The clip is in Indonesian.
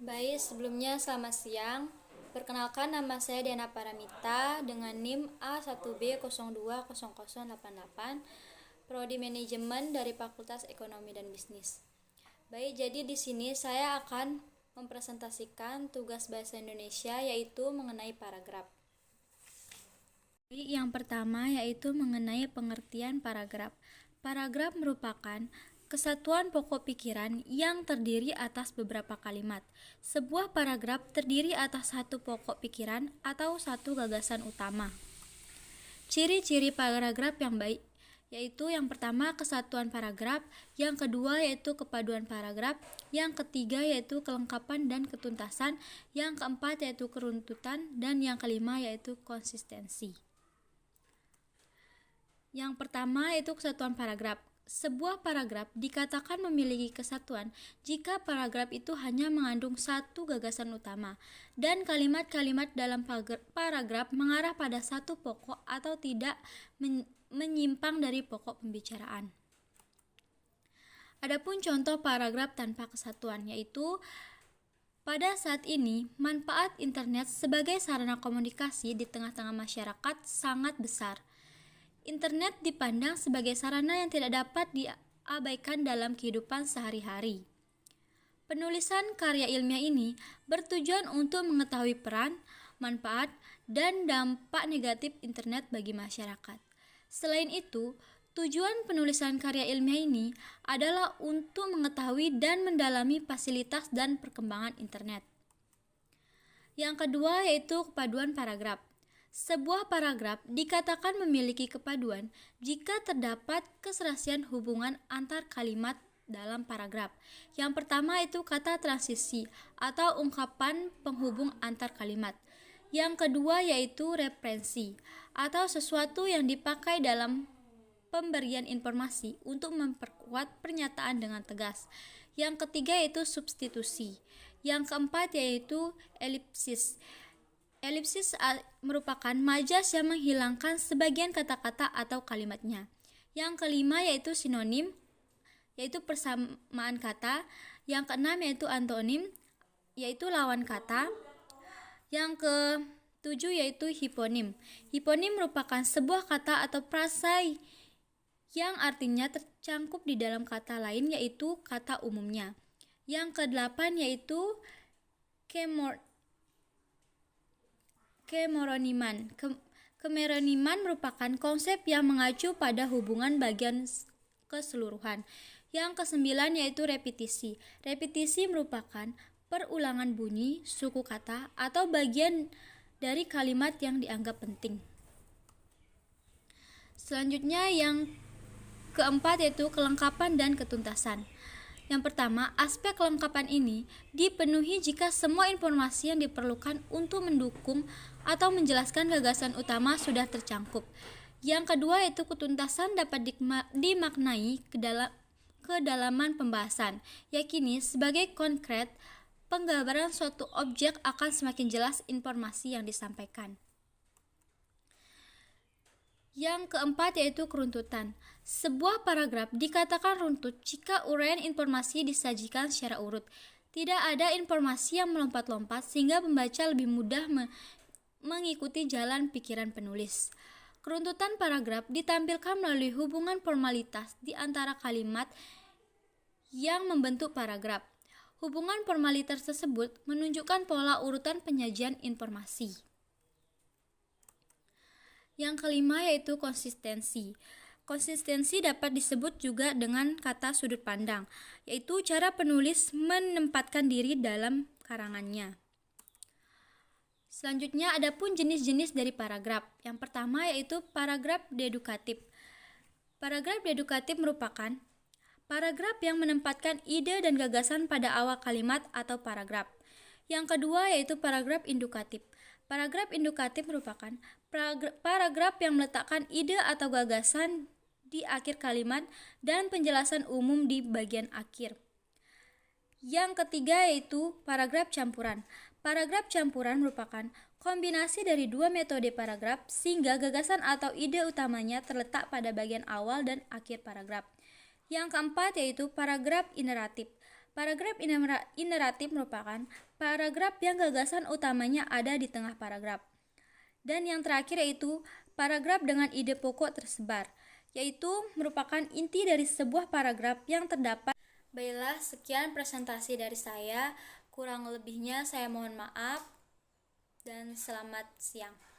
Baik, sebelumnya selamat siang. Perkenalkan, nama saya Diana Paramita dengan NIM A1B020088, Prodi Manajemen dari Fakultas Ekonomi dan Bisnis. Baik, jadi di sini saya akan mempresentasikan tugas bahasa Indonesia yaitu mengenai paragraf. Yang pertama yaitu mengenai pengertian paragraf. Paragraf merupakan kesatuan pokok pikiran yang terdiri atas beberapa kalimat. Sebuah paragraf terdiri atas satu pokok pikiran atau satu gagasan utama. Ciri-ciri paragraf yang baik yaitu yang pertama kesatuan paragraf, yang kedua yaitu kepaduan paragraf, yang ketiga yaitu kelengkapan dan ketuntasan, yang keempat yaitu keruntutan, dan yang kelima yaitu konsistensi. Yang pertama yaitu kesatuan paragraf. Sebuah paragraf dikatakan memiliki kesatuan jika paragraf itu hanya mengandung satu gagasan utama dan kalimat-kalimat dalam paragraf mengarah pada satu pokok atau tidak menyimpang dari pokok pembicaraan. Adapun contoh paragraf tanpa kesatuan yaitu pada saat ini manfaat internet sebagai sarana komunikasi di tengah-tengah masyarakat sangat besar. Internet dipandang sebagai sarana yang tidak dapat diabaikan dalam kehidupan sehari-hari. Penulisan karya ilmiah ini bertujuan untuk mengetahui peran, manfaat, dan dampak negatif internet bagi masyarakat. Selain itu, tujuan penulisan karya ilmiah ini adalah untuk mengetahui dan mendalami fasilitas dan perkembangan internet. Yang kedua yaitu kepaduan paragraf. Sebuah paragraf dikatakan memiliki kepaduan jika terdapat keserasian hubungan antar kalimat dalam paragraf. Yang pertama itu kata transisi atau ungkapan penghubung antar kalimat. Yang kedua yaitu referensi atau sesuatu yang dipakai dalam pemberian informasi untuk memperkuat pernyataan dengan tegas. Yang ketiga yaitu substitusi. Yang keempat yaitu elipsis. Elipsis merupakan majas yang menghilangkan sebagian kata-kata atau kalimatnya. Yang kelima yaitu sinonim, yaitu persamaan kata. Yang keenam yaitu antonim, yaitu lawan kata. Yang ketujuh yaitu hiponim. Hiponim merupakan sebuah kata atau frasa yang artinya tercangkup di dalam kata lain yaitu kata umumnya. Yang kedelapan yaitu kemeroniman. Kemeroniman merupakan konsep yang mengacu pada hubungan bagian keseluruhan. Yang kesembilan yaitu repetisi. Repetisi merupakan perulangan bunyi, suku kata, atau bagian dari kalimat yang dianggap penting. Selanjutnya yang keempat yaitu kelengkapan dan ketuntasan. Yang pertama, aspek kelengkapan ini dipenuhi jika semua informasi yang diperlukan untuk mendukung atau menjelaskan gagasan utama sudah tercangkup. Yang kedua yaitu ketuntasan dapat dimaknai kedalaman pembahasan, yakni sebagai konkret penggambaran suatu objek akan semakin jelas informasi yang disampaikan. Yang keempat yaitu keruntutan. Sebuah paragraf dikatakan runtut jika uraian informasi disajikan secara urut. Tidak ada informasi yang melompat-lompat sehingga pembaca lebih mudah mengikuti jalan pikiran penulis. Keruntutan paragraf ditampilkan melalui hubungan formalitas di antara kalimat yang membentuk paragraf. Hubungan formalitas tersebut menunjukkan pola urutan penyajian informasi. Yang kelima yaitu konsistensi. Konsistensi dapat disebut juga dengan kata sudut pandang, yaitu cara penulis menempatkan diri dalam karangannya. Selanjutnya adapun jenis-jenis dari paragraf. Yang pertama yaitu paragraf dedukatif. Paragraf dedukatif merupakan paragraf yang menempatkan ide dan gagasan pada awal kalimat atau paragraf. Yang kedua yaitu paragraf indukatif. Paragraf indukatif merupakan paragraf yang meletakkan ide atau gagasan di akhir kalimat dan penjelasan umum di bagian akhir. Yang ketiga yaitu paragraf campuran. Paragraf campuran merupakan kombinasi dari dua metode paragraf sehingga gagasan atau ide utamanya terletak pada bagian awal dan akhir paragraf. Yang keempat yaitu paragraf iteratif. Paragraf ineratif merupakan paragraf yang gagasan utamanya ada di tengah paragraf. Dan yang terakhir yaitu paragraf dengan ide pokok tersebar, yaitu merupakan inti dari sebuah paragraf yang terdapat. Baiklah, sekian presentasi dari saya. Kurang lebihnya saya mohon maaf dan selamat siang.